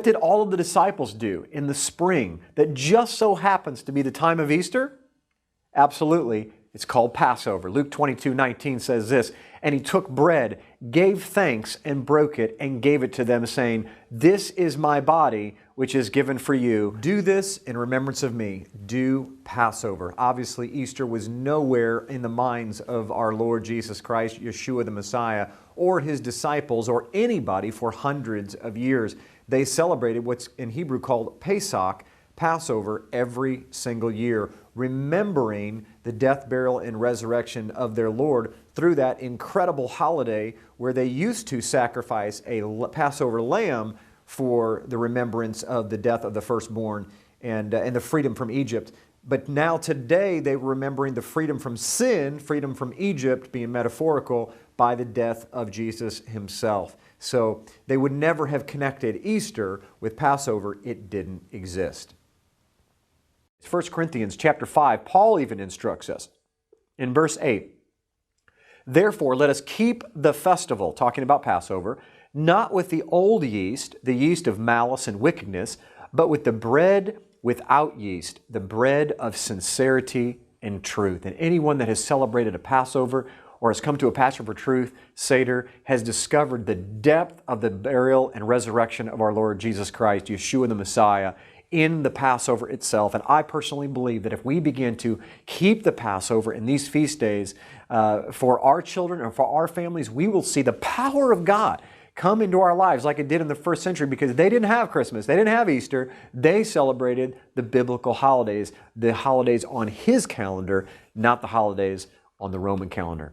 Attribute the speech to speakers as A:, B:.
A: What did all of the disciples do in the spring that just so happens to be the time of Easter? Absolutely. It's called Passover. Luke 22:19 says this, "And he took bread, gave thanks, and broke it, and gave it to them, saying, 'This is my body, which is given for you. Do this in remembrance of me.'" Do Passover. Obviously, Easter was nowhere in the minds of our Lord Jesus Christ, Yeshua the Messiah, or His disciples, or anybody for hundreds of years. They celebrated what's in Hebrew called Pesach, Passover, every single year, remembering the death, burial, and resurrection of their Lord through that incredible holiday where they used to sacrifice a Passover lamb for the remembrance of the death of the firstborn and the freedom from Egypt. But now today they were remembering the freedom from sin, freedom from Egypt, being metaphorical, by the death of Jesus Himself. So they would never have connected Easter with Passover. It didn't exist. 1 Corinthians chapter 5, Paul even instructs us in verse 8, "Therefore let us keep the festival," talking about Passover, "not with the old yeast, the yeast of malice and wickedness, but with the bread without yeast, the bread of sincerity and truth." And anyone that has celebrated a Passover or has come to a Passover Truth Seder has discovered the depth of the burial and resurrection of our Lord Jesus Christ, Yeshua the Messiah, in the Passover itself. And I personally believe that if we begin to keep the Passover in these feast days for our children and for our families, we will see the power of God come into our lives like it did in the first century, because they didn't have Christmas, they didn't have Easter, they celebrated the biblical holidays, the holidays on His calendar, not the holidays on the Roman calendar.